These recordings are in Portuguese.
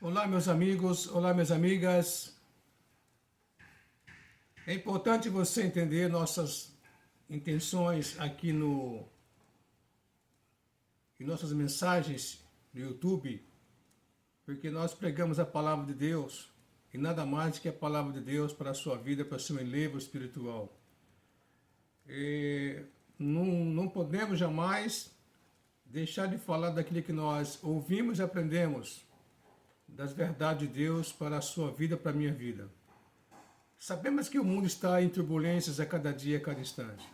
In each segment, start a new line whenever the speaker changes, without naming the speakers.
Olá, meus amigos, olá, minhas amigas. É importante você entender nossas intenções aqui em nossas mensagens no YouTube, porque nós pregamos a palavra de Deus e nada mais que a palavra de Deus para a sua vida, para o seu enlevo espiritual. E não podemos jamais deixar de falar daquilo que nós ouvimos e aprendemos, das verdades de Deus para a sua vida, para a minha vida. Sabemos que o mundo está em turbulências a cada dia, a cada instante.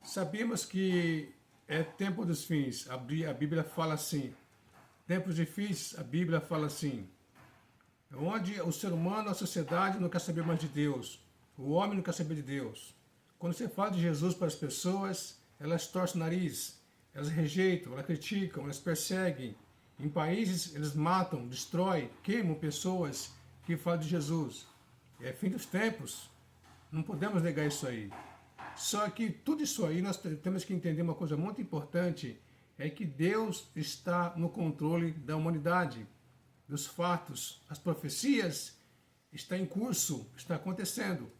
Sabemos que é tempo dos fins. A Bíblia fala assim. Tempos difíceis, a Bíblia fala assim. Onde o ser humano, a sociedade não quer saber mais de Deus. O homem não quer saber de Deus. Quando você fala de Jesus para as pessoas, elas torcem o nariz, elas rejeitam, elas criticam, elas perseguem. Em países, eles matam, destroem, queimam pessoas que falam de Jesus. É fim dos tempos. Não podemos negar isso aí. Só que tudo isso aí nós temos que entender uma coisa muito importante, é que Deus está no controle da humanidade, dos fatos, as profecias está em curso, está acontecendo.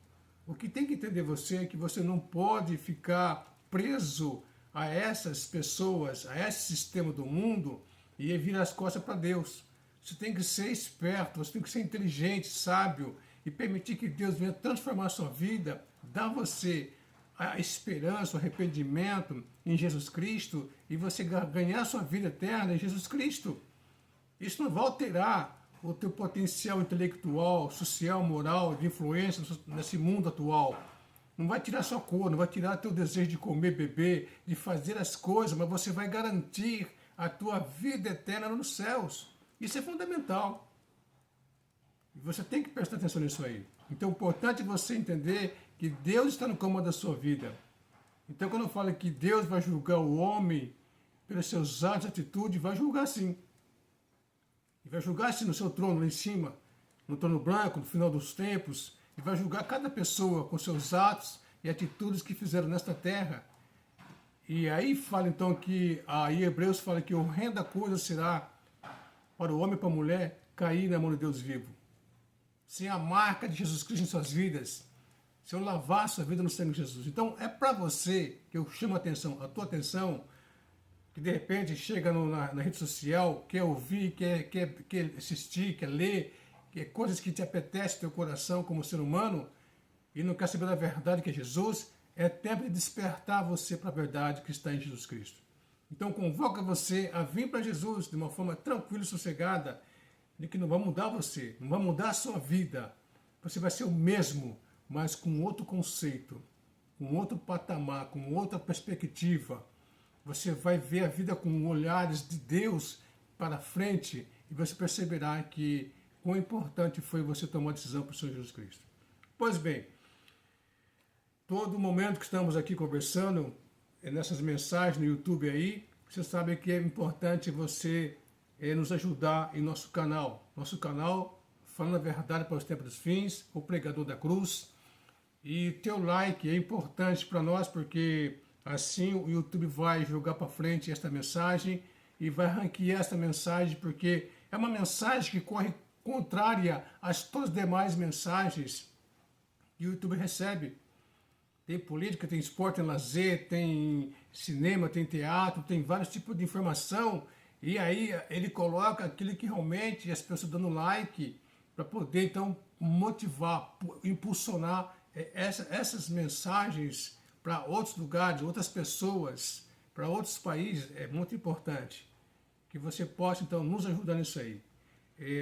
O que tem que entender você é que você não pode ficar preso a essas pessoas, a esse sistema do mundo e virar as costas para Deus. Você tem que ser esperto, você tem que ser inteligente, sábio e permitir que Deus venha transformar a sua vida, dar a você a esperança, o arrependimento em Jesus Cristo e você ganhar a sua vida eterna em Jesus Cristo. Isso não vai alterar o teu potencial intelectual, social, moral, de influência nesse mundo atual. Não vai tirar sua cor, não vai tirar teu desejo de comer, beber, de fazer as coisas, mas você vai garantir a tua vida eterna nos céus. Isso é fundamental. E você tem que prestar atenção nisso aí. Então é importante você entender que Deus está no comando da sua vida. Então quando eu falo que Deus vai julgar o homem pelos seus atos e atitudes, vai julgar sim. E vai julgar sim no seu trono lá em cima, no trono branco, no final dos tempos. E vai julgar cada pessoa com seus atos e atitudes que fizeram nesta terra. E aí fala então que, aí Hebreus fala que horrenda coisa será para o homem e para a mulher cair na mão de Deus vivo. Sem a marca de Jesus Cristo em suas vidas, se eu lavar a sua vida no sangue de Jesus. Então é para você que eu chamo a tua atenção, que de repente chega na rede social, quer ouvir, quer assistir, quer ler, quer coisas que te apetecem teu coração como ser humano, e não quer saber da verdade que é Jesus, é tempo de despertar você para a verdade que está em Jesus Cristo. Então convoca você a vir para Jesus de uma forma tranquila e sossegada, de que não vai mudar você, não vai mudar a sua vida. Você vai ser o mesmo, mas com outro conceito, com outro patamar, com outra perspectiva. Você vai ver a vida com olhares de Deus para frente e você perceberá que quão importante foi você tomar a decisão para o Senhor Jesus Cristo. Pois bem, todo momento que estamos aqui conversando, nessas mensagens no YouTube aí, você sabe que é importante você nos ajudar em nosso canal. Nosso canal, Falando a Verdade para os Tempos dos Fins, o Pregador da Cruz. E teu like é importante para nós, porque assim o YouTube vai jogar para frente esta mensagem e vai ranquear esta mensagem, porque é uma mensagem que corre contrária a todas as demais mensagens que o YouTube recebe. Tem política, tem esporte, tem lazer, tem cinema, tem teatro, tem vários tipos de informação. E aí ele coloca aquilo que realmente as pessoas dando like para poder então motivar, impulsionar essas mensagens para outros lugares, outras pessoas, para outros países. É muito importante que você possa então nos ajudar nisso aí.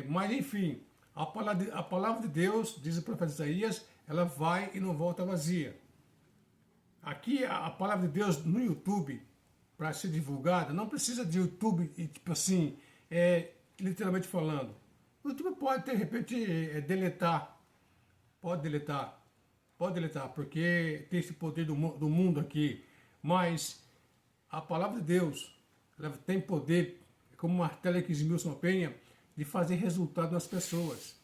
Mas enfim, a palavra de Deus, diz o profeta Isaías, ela vai e não volta vazia. Aqui a palavra de Deus no YouTube, para ser divulgada, não precisa de YouTube, tipo assim, literalmente falando. O YouTube pode, de repente, deletar. Pode deletar, porque tem esse poder do mundo aqui. Mas a palavra de Deus, ela tem poder, como martelo que esmiuça uma penha, de fazer resultado nas pessoas.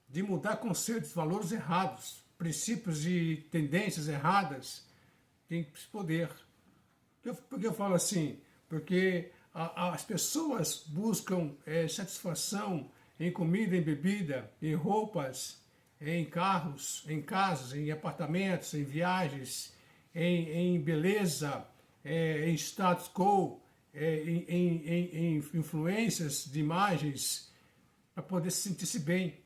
De mudar conceitos, valores errados, princípios e tendências erradas. Tem esse poder. Por que eu falo assim? Porque as pessoas buscam satisfação em comida, em bebida, em roupas, em carros, em casas, em apartamentos, em viagens, em beleza, em status quo, em influências de imagens, para poder se sentir-se bem.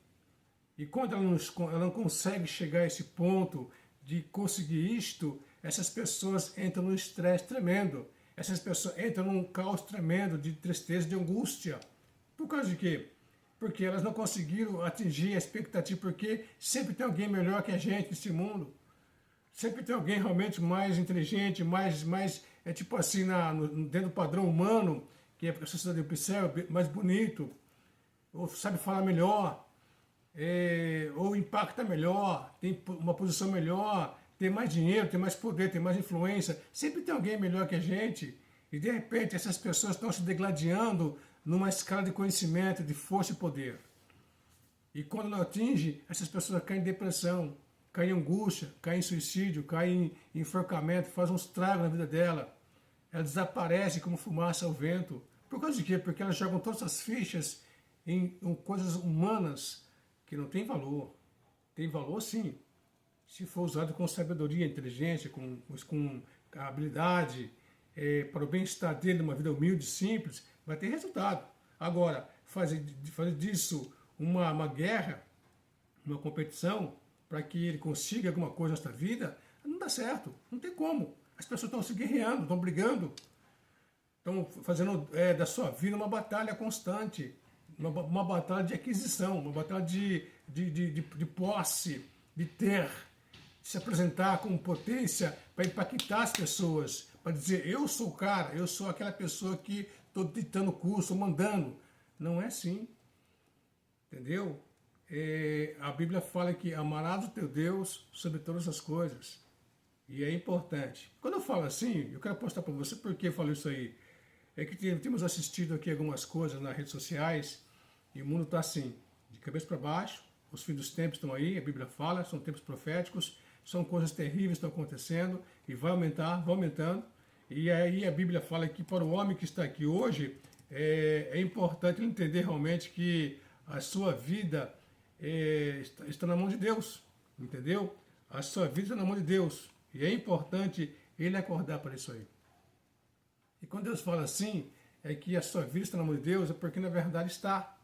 E quando ela não consegue chegar a esse ponto de conseguir isto, essas pessoas entram num estresse tremendo. Essas pessoas entram num caos tremendo de tristeza, de angústia. Por causa de quê? Porque elas não conseguiram atingir a expectativa, porque sempre tem alguém melhor que a gente nesse mundo. Sempre tem alguém realmente mais inteligente, mais tipo assim, dentro do padrão humano, que a sociedade observa, mais bonito, ou sabe falar melhor, ou impacta melhor, tem uma posição melhor, tem mais dinheiro, tem mais poder, tem mais influência. Sempre tem alguém melhor que a gente. E de repente essas pessoas estão se degladiando numa escala de conhecimento, de força e poder. E quando não atinge, essas pessoas caem em depressão, caem em angústia, caem em suicídio, caem em enforcamento, faz um estrago na vida dela. Ela desaparece como fumaça ao vento. Por causa de quê? Porque elas jogam todas as fichas em coisas humanas que não têm valor. Tem valor sim, se for usado com sabedoria, inteligência, com habilidade, para o bem-estar dele, uma vida humilde, simples, vai ter resultado. Agora, fazer disso uma guerra, uma competição, para que ele consiga alguma coisa nesta vida, não dá certo, não tem como. As pessoas estão se guerreando, estão brigando, estão fazendo da sua vida uma batalha constante, uma batalha de aquisição, uma batalha de posse, de ter, de se apresentar com potência para impactar as pessoas, para dizer, eu sou o cara, eu sou aquela pessoa que estou ditando curso, mandando. Não é assim, entendeu? A Bíblia fala que amarás o teu Deus sobre todas as coisas. E é importante. Quando eu falo assim, eu quero postar para você porque eu falo isso aí. É que temos assistido aqui algumas coisas nas redes sociais e o mundo está assim, de cabeça para baixo, os fins dos tempos estão aí, a Bíblia fala, são tempos proféticos, são coisas terríveis que estão acontecendo e vai aumentar, vai aumentando. E aí a Bíblia fala que para o homem que está aqui hoje, é importante entender realmente que a sua vida está na mão de Deus, entendeu? A sua vida está na mão de Deus. E é importante ele acordar para isso aí. E quando Deus fala assim, é que a sua vida está na mão de Deus, é porque na verdade está.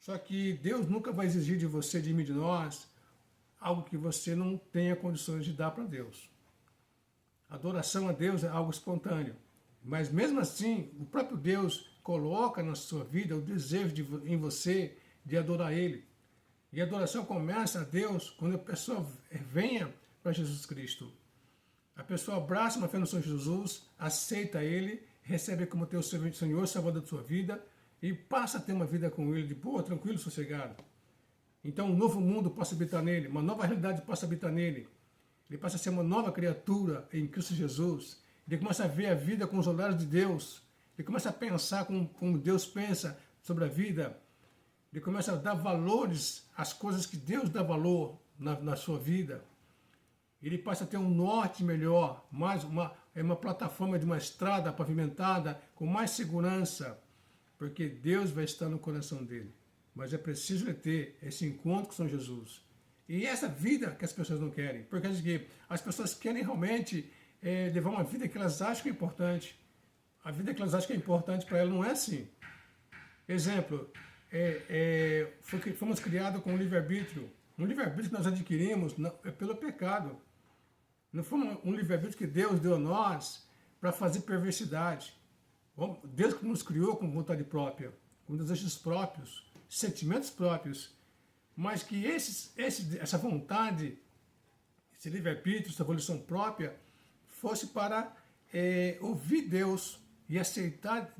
Só que Deus nunca vai exigir de você, de mim, de nós, algo que você não tenha condições de dar para Deus. Adoração a Deus é algo espontâneo. Mas mesmo assim, o próprio Deus coloca na sua vida o desejo em você de adorar Ele. E a adoração começa a Deus quando a pessoa venha para Jesus Cristo. A pessoa abraça uma fé no Senhor Jesus, aceita Ele, recebe como teu Senhor, Salvador da sua vida e passa a ter uma vida com Ele de boa, tranquilo, sossegado. Então um novo mundo possa habitar nele, uma nova realidade possa habitar nele. Ele passa a ser uma nova criatura em Cristo Jesus. Ele começa a ver a vida com os olhares de Deus. Ele começa a pensar como Deus pensa sobre a vida. Ele começa a dar valores às coisas que Deus dá valor na sua vida. Ele passa a ter um norte melhor, mais uma plataforma de uma estrada pavimentada com mais segurança, porque Deus vai estar no coração dele. Mas é preciso ele ter esse encontro com São Jesus. E essa vida que as pessoas não querem, porque as pessoas querem realmente levar uma vida que elas acham que é importante. A vida que elas acham que é importante para elas não é assim. Exemplo, fomos criados com um livre-arbítrio. Um livre-arbítrio que nós adquirimos pelo pecado. Não foi um livre-arbítrio que Deus deu a nós para fazer perversidade. Deus que nos criou com vontade própria, com desejos próprios, sentimentos próprios, mas que essa vontade, esse livre-arbítrio, essa volição própria, fosse para ouvir Deus e aceitar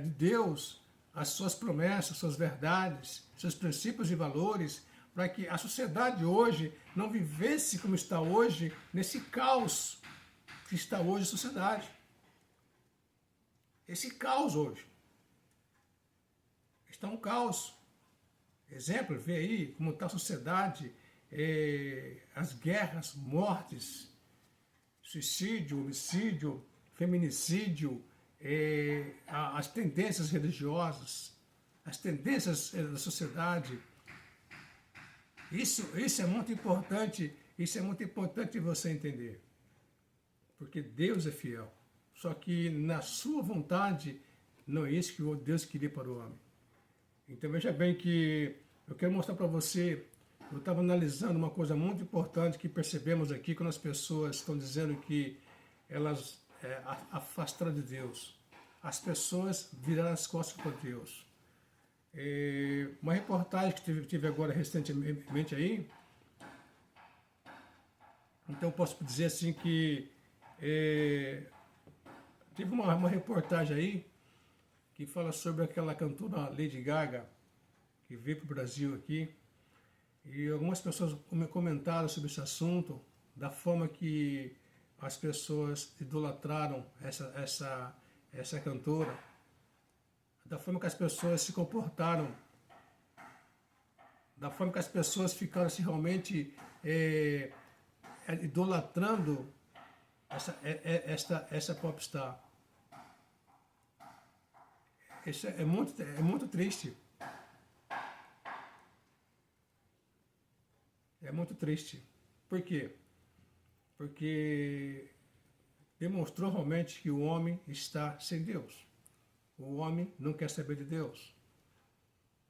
de Deus as suas promessas, suas verdades, seus princípios e valores, para que a sociedade hoje não vivesse como está hoje, nesse caos que está hoje a sociedade. Esse caos hoje. Está um caos. Exemplo, vê aí como está a sociedade, as guerras, mortes, suicídio, homicídio, feminicídio, as tendências religiosas. as tendências da sociedade. Isso é muito importante, isso é muito importante você entender. Porque Deus é fiel. Só que na sua vontade, não é isso que Deus queria para o homem. Então veja bem que eu quero mostrar para você, eu estava analisando uma coisa muito importante que percebemos aqui quando as pessoas estão dizendo que elas afastaram de Deus. As pessoas viraram as costas para Deus. Uma reportagem que tive agora recentemente aí, então posso dizer assim que teve uma reportagem aí que fala sobre aquela cantora Lady Gaga, que veio para o Brasil aqui, e algumas pessoas comentaram sobre esse assunto, da forma que as pessoas idolatraram essa cantora, da forma que as pessoas se comportaram, da forma que as pessoas ficaram assim, realmente idolatrando essa popstar. Isso é muito triste. É muito triste. Por quê? Porque demonstrou realmente que o homem está sem Deus. O homem não quer saber de Deus.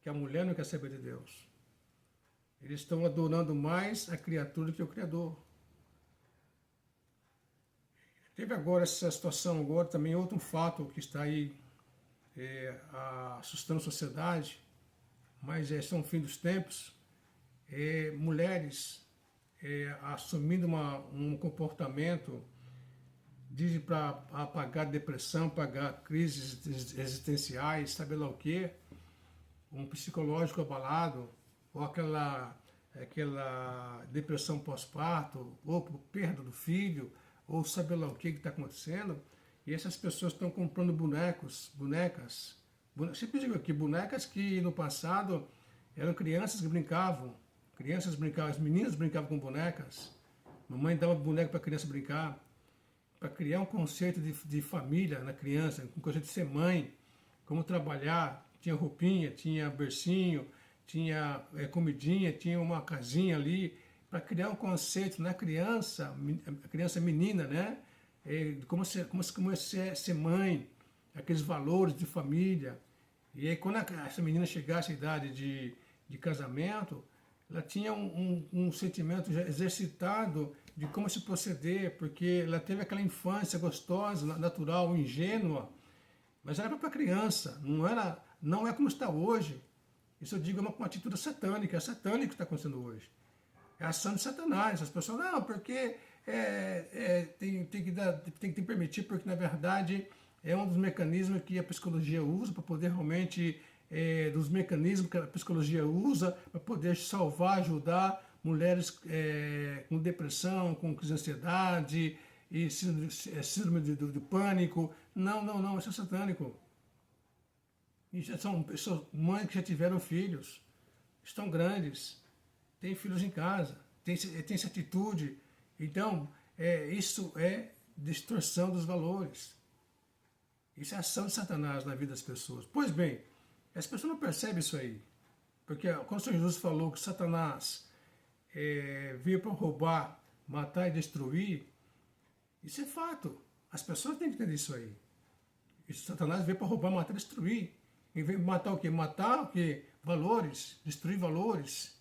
Que a mulher não quer saber de Deus. Eles estão adorando mais a criatura que o Criador. Teve agora essa situação, agora também outro fato que está aí assustando a sociedade, mas são o fim dos tempos. Mulheres assumindo um comportamento, dizem para apagar depressão, apagar crises existenciais, sabe lá o quê, um psicológico abalado, ou aquela depressão pós-parto, ou perda do filho, ou sabe lá o que está acontecendo, e essas pessoas estão comprando bonecas, sempre digo aqui, bonecas que no passado eram crianças que brincavam, as meninas brincavam com bonecas, mamãe dava boneca para a criança brincar, para criar um conceito de família na criança, um conceito de ser mãe, como trabalhar, tinha roupinha, tinha bercinho, tinha comidinha, tinha uma casinha ali, para criar um conceito na criança, a criança menina, né? Como ser mãe, aqueles valores de família. E aí quando essa menina chegasse à idade de casamento, ela tinha um sentimento já exercitado de como se proceder, porque ela teve aquela infância gostosa, natural, ingênua, mas era para criança, não é como está hoje. Isso eu digo é uma atitude satânica, é satânico que está acontecendo hoje. É a ação de Satanás. As pessoas, não, porque tem que permitir, porque na verdade é um dos mecanismos que a psicologia usa para poder realmente, dos mecanismos que a psicologia usa para poder salvar, ajudar mulheres com depressão, com crise de ansiedade e síndrome de pânico. Não, isso é satânico. E já são pessoas, mães que já tiveram filhos, estão grandes, têm filhos em casa, tem essa atitude. Então, isso é distorção dos valores. Isso é ação de Satanás na vida das pessoas. Pois bem, as pessoas não percebem isso aí. Porque quando o Senhor Jesus falou que Satanás veio para roubar, matar e destruir, isso é fato. As pessoas têm que entender isso aí. Satanás veio para roubar, matar e destruir. E veio matar o quê? Matar o quê? Valores, destruir valores.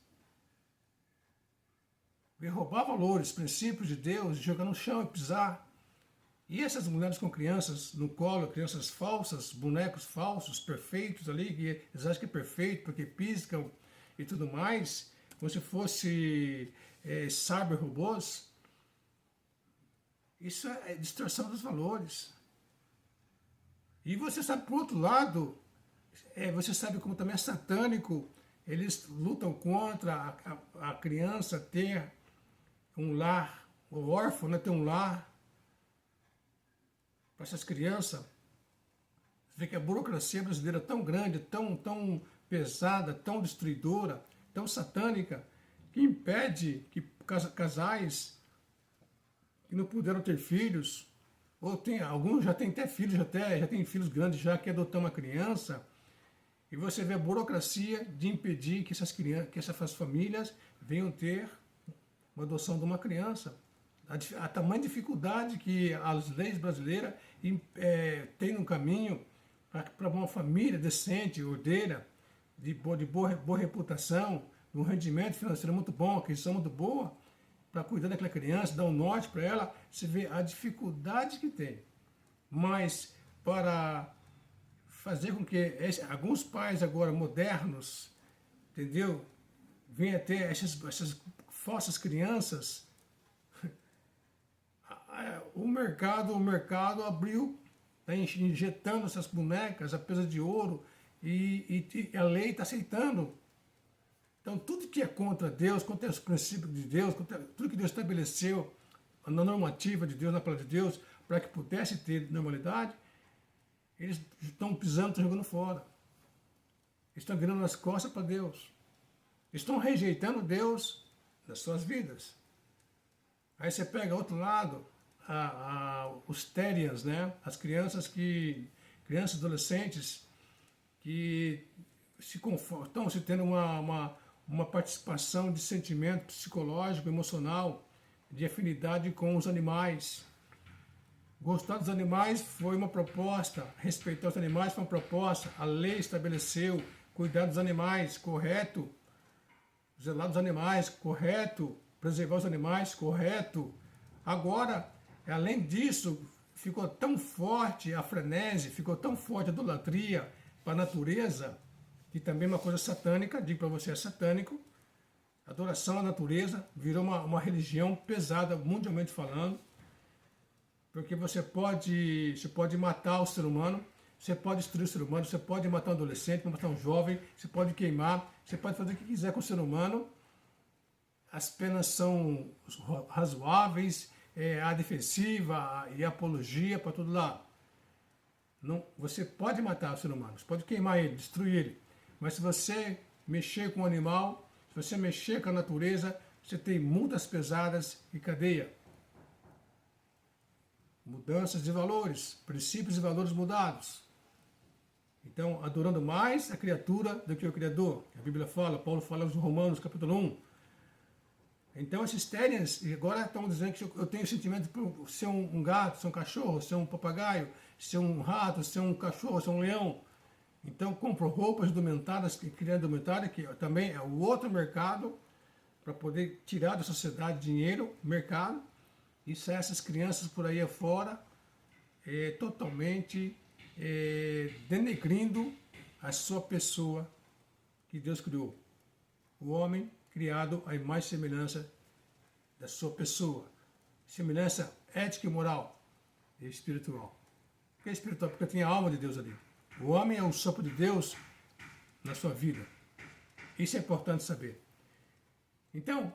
Veio roubar valores, princípios de Deus, jogar no chão e pisar. E essas mulheres com crianças no colo, crianças falsas, bonecos falsos, perfeitos ali, que eles acham que é perfeito porque piscam e tudo mais, como se fosse cyber-robôs. Isso é distorção dos valores. E você sabe, por outro lado, você sabe como também é satânico, eles lutam contra a criança ter um lar, o órfão, né, ter um lar para essas crianças. Você vê que a burocracia brasileira é tão grande, tão pesada, tão destruidora, tão satânica, que impede que casais que não puderam ter filhos, ou alguns já têm até filhos, já têm filhos grandes já, que adotam uma criança, E você vê a burocracia de impedir que essas crianças, que essas famílias venham ter uma adoção de uma criança. A tamanha dificuldade que as leis brasileiras têm no caminho para uma família decente, ordeira, de boa reputação, um rendimento financeiro muito bom, uma aquisição muito boa, para cuidar daquela criança, dar um norte para ela, você vê a dificuldade que tem. Mas para fazer com que alguns pais agora modernos, entendeu, venham a ter essas falsas crianças, o mercado abriu, está injetando essas bonecas a peso de ouro e a lei está aceitando. Então, tudo que é contra Deus, contra os princípios de Deus, contra tudo que Deus estabeleceu na normativa de Deus, na palavra de Deus, para que pudesse ter normalidade, eles estão pisando, estão jogando fora. Estão virando as costas para Deus. Estão rejeitando Deus nas suas vidas. Aí você pega outro lado, os terians, né? As crianças adolescentes que se confortam, se tendo uma participação de sentimento psicológico, emocional, de afinidade com os animais. Gostar dos animais foi uma proposta, respeitar os animais foi uma proposta, a lei estabeleceu, cuidar dos animais, correto, zelar dos animais, correto, preservar os animais, correto. Agora, além disso, ficou tão forte a frenese, ficou tão forte a idolatria para a natureza, que também é uma coisa satânica, digo para você, é satânico. A adoração à natureza virou uma religião pesada, mundialmente falando, porque você pode matar o ser humano, você pode destruir o ser humano, você pode matar um adolescente, pode matar um jovem, você pode queimar, você pode fazer o que quiser com o ser humano. As penas são razoáveis, a defensiva e a apologia para todo lado. Não, você pode matar o ser humano, você pode queimar ele, destruir ele, mas se você mexer com o animal, se você mexer com a natureza, você tem multas pesadas e cadeia. Mudanças de valores, princípios e valores mudados. Então, adorando mais a criatura do que o Criador. A Bíblia fala, Paulo fala nos Romanos, capítulo 1. Então, esses terians, agora estão dizendo que eu tenho sentimento por ser um gato, ser um cachorro, ser um papagaio, ser um rato, ser um cachorro, ser um leão. Então, compro roupas indumentadas, criando indumentária, que também é o outro mercado, para poder tirar da sociedade dinheiro, mercado, e sair essas crianças por aí afora, totalmente denegrindo a sua pessoa que Deus criou. O homem criado à imagem e semelhança da sua pessoa. Semelhança ética e moral e espiritual. Por que espiritual? Porque tem a alma de Deus ali. O homem é o sopro de Deus na sua vida. Isso é importante saber. Então,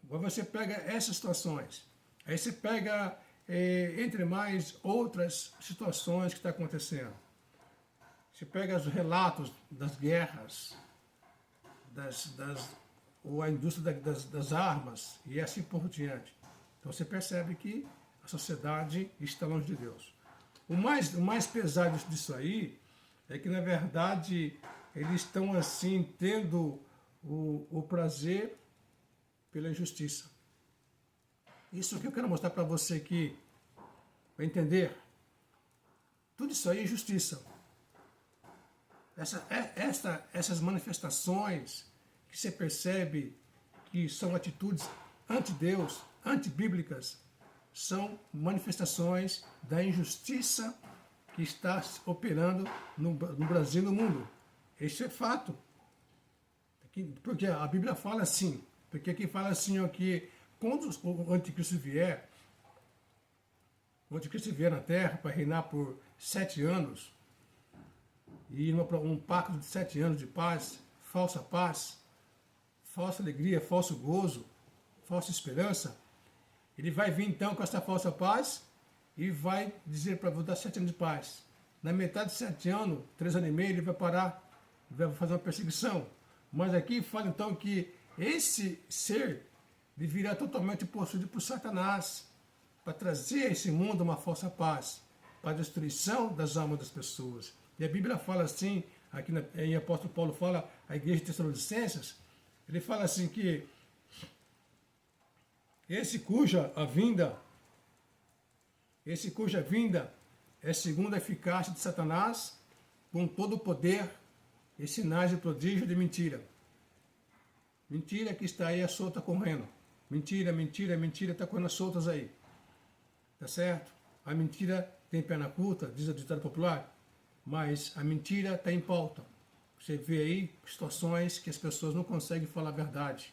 você pega essas situações. Aí você pega, entre mais, outras situações que estão acontecendo. Você pega os relatos das guerras, ou a indústria das armas, e assim por diante. Então você percebe que a sociedade está longe de Deus. O mais pesado disso aí é que, na verdade, eles estão assim tendo o prazer pela injustiça. Isso que eu quero mostrar para você aqui, para entender. Tudo isso aí é justiça. Essas manifestações que você percebe que são atitudes anti-Deus, antibíblicas, são manifestações da injustiça que está operando no Brasil e no mundo. Isso é fato. Porque a Bíblia fala assim, porque aqui fala assim, ó, que quando o anticristo vier na Terra para reinar por 7 anos, e um pacto de 7 anos de paz, falsa alegria, falso gozo, falsa esperança, ele vai vir então com essa falsa paz e vai dizer para você dar 7 anos de paz. Na metade de 7 anos, 3 anos e meio, ele vai parar, vai fazer uma perseguição. Mas aqui fala então que esse ser virá totalmente possuído por Satanás, para trazer a esse mundo uma falsa paz, para a destruição das almas das pessoas. E a Bíblia fala assim, aqui em Apóstolo Paulo fala a igreja de Tessalonicenses, ele fala assim que esse cuja vinda é segundo a eficácia de Satanás, com todo o poder e sinais de prodígio de mentira. Mentira que está aí a solta correndo. Mentira, mentira, mentira, está correndo soltas aí. Tá certo? A mentira tem perna curta, diz o ditado popular, mas a mentira está em pauta. Você vê aí situações que as pessoas não conseguem falar a verdade.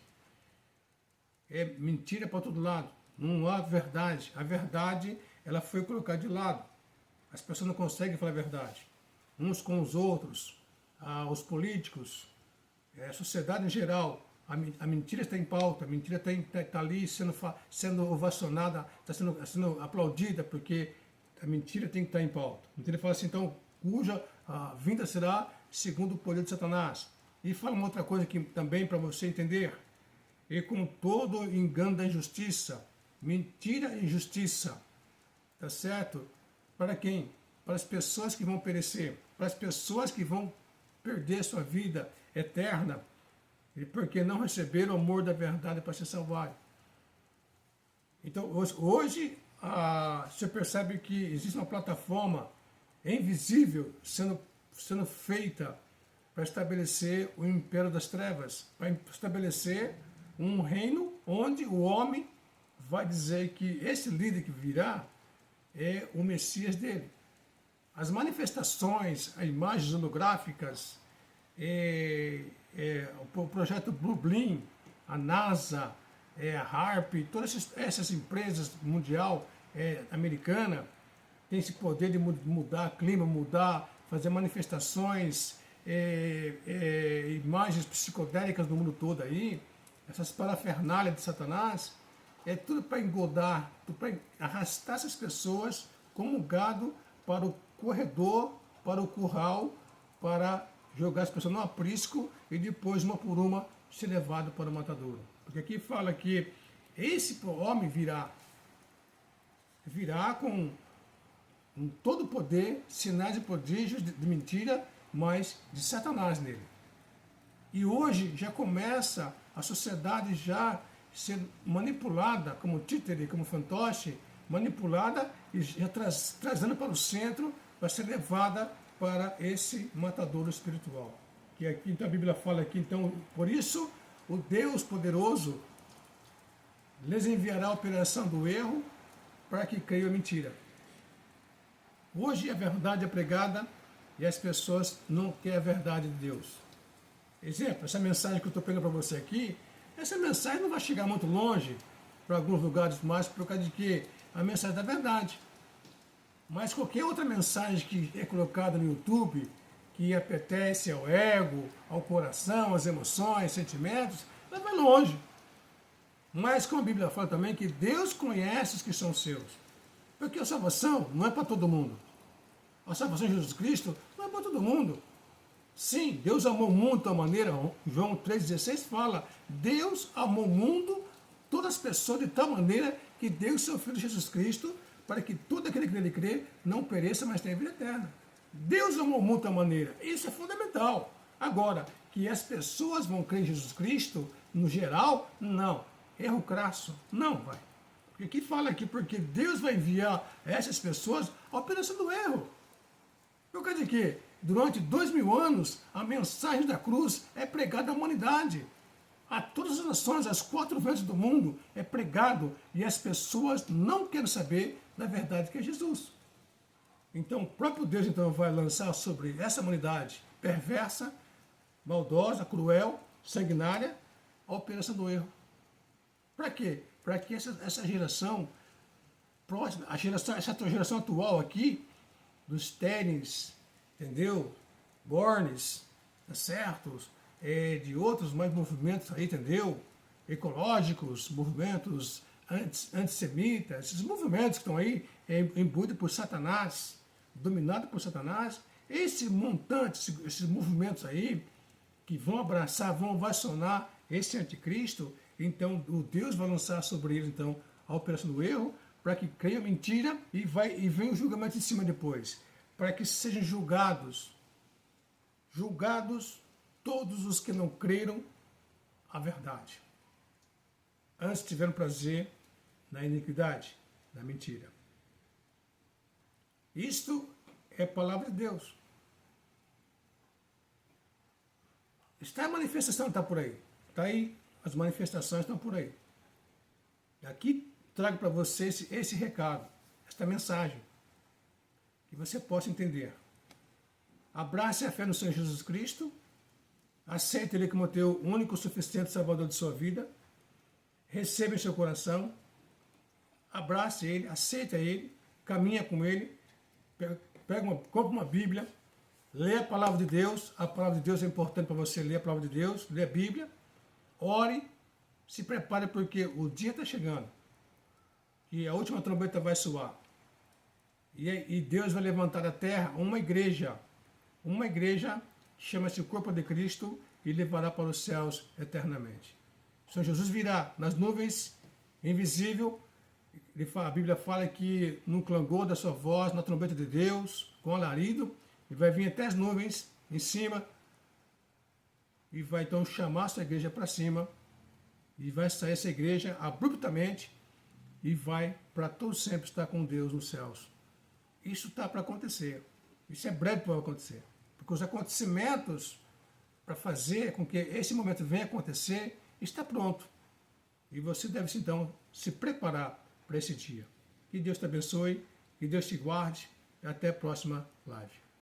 É mentira para todo lado. Não há verdade. A verdade, ela foi colocada de lado. As pessoas não conseguem falar a verdade. Uns com os outros, os políticos, a sociedade em geral. A mentira está em pauta, a mentira está ali sendo ovacionada, está sendo aplaudida, porque a mentira tem que estar em pauta. Então ele fala assim, então, cuja a vinda será segundo o poder de Satanás. E fala uma outra coisa que também para você entender. E com todo engano da injustiça, mentira e injustiça, tá certo? Para quem? Para as pessoas que vão perecer, para as pessoas que vão perder sua vida eterna, e porque não receberam o amor da verdade para se salvar. Então, hoje você percebe que existe uma plataforma invisível sendo feita para estabelecer o império das trevas, para estabelecer um reino onde o homem vai dizer que esse líder que virá é o Messias dele. As manifestações, as imagens holográficas, o projeto Blue Beam, a NASA, a HAARP, todas essas empresas mundial americana têm esse poder de mudar clima, fazer manifestações, imagens psicodélicas no mundo todo aí, essas parafernálias de Satanás, é tudo para engodar, tudo para arrastar essas pessoas como gado para o corredor, para o curral, para jogar as pessoas no aprisco e depois, uma por uma, ser levado para o matadouro. Porque aqui fala que esse homem virá com todo o poder, sinais e prodígios de mentira, mas de Satanás nele. E hoje já começa a sociedade já ser manipulada, como títere, como fantoche, manipulada e já trazendo para o centro, para ser levada para esse matadouro espiritual. Que aqui, então a Bíblia fala aqui, então, por isso, o Deus poderoso lhes enviará a operação do erro para que creiam a mentira. Hoje a verdade é pregada e as pessoas não querem a verdade de Deus. Exemplo, essa mensagem que eu estou pegando para você aqui, essa mensagem não vai chegar muito longe para alguns lugares mais, por causa de que a mensagem da verdade. Mas qualquer outra mensagem que é colocada no YouTube, que apetece ao ego, ao coração, às emoções, sentimentos, ela vai longe. Mas como a Bíblia fala também que Deus conhece os que são seus. Porque a salvação não é para todo mundo. A salvação de Jesus Cristo não é para todo mundo. Sim, Deus amou o mundo de tal maneira, João 3,16 fala, Deus amou o mundo, todas as pessoas de tal maneira que deu o seu Filho Jesus Cristo para que todo aquele que nele crê não pereça, mas tenha vida eterna. Deus amou o mundo de tal maneira, isso é fundamental. Agora, que as pessoas vão crer em Jesus Cristo, no geral, não. Erro crasso, não vai. Porque aqui fala aqui, porque Deus vai enviar a essas pessoas a operação do erro. Eu quero dizer que durante 2000 anos, a mensagem da cruz é pregada à humanidade. A todas as nações, as 4 ventos do mundo, é pregado e as pessoas não querem saber da verdade que é Jesus. Então, o próprio Deus então vai lançar sobre essa humanidade perversa, maldosa, cruel, sanguinária, a operação do erro. Para quê? Para que essa geração próxima, essa geração atual aqui, dos Terens, entendeu? Bornes, tá certo? De outros mais movimentos aí, entendeu? Ecológicos, movimentos antissemitas, esses movimentos que estão aí imbuídos por Satanás, dominados por Satanás, esse montante, esses movimentos aí, que vão abraçar, vão ovacionar esse anticristo, então o Deus vai lançar sobre eles então a operação do erro, para que creiam mentira e vem o julgamento em cima depois, para que sejam julgados julgados todos os que não creram a verdade. Antes tiveram prazer na iniquidade, na mentira. Isto é a palavra de Deus. Está a manifestação, está por aí. Está aí, as manifestações estão por aí. Aqui trago para você esse recado, esta mensagem, que você possa entender. Abrace a fé no Senhor Jesus Cristo, aceite Ele como teu único, suficiente Salvador de sua vida, receba em seu coração, abrace Ele, aceita Ele, caminha com Ele, compra uma Bíblia, lê a palavra de Deus é importante para você ler a palavra de Deus, lê a Bíblia, ore, se prepare porque o dia está chegando, e a última trombeta vai soar, e Deus vai levantar da terra uma igreja chama-se o corpo de Cristo e levará para os céus eternamente. O Senhor Jesus virá nas nuvens, invisível. A Bíblia fala que no clangor da sua voz, na trombeta de Deus, com alarido, ele vai vir até as nuvens em cima e vai então chamar a sua igreja para cima e vai sair essa igreja abruptamente e vai para todo sempre estar com Deus nos céus. Isso está para acontecer. Isso é breve para acontecer. Porque os acontecimentos para fazer com que esse momento venha acontecer está pronto. E você deve então se preparar para esse dia. Que Deus te abençoe, que Deus te guarde e até a próxima live.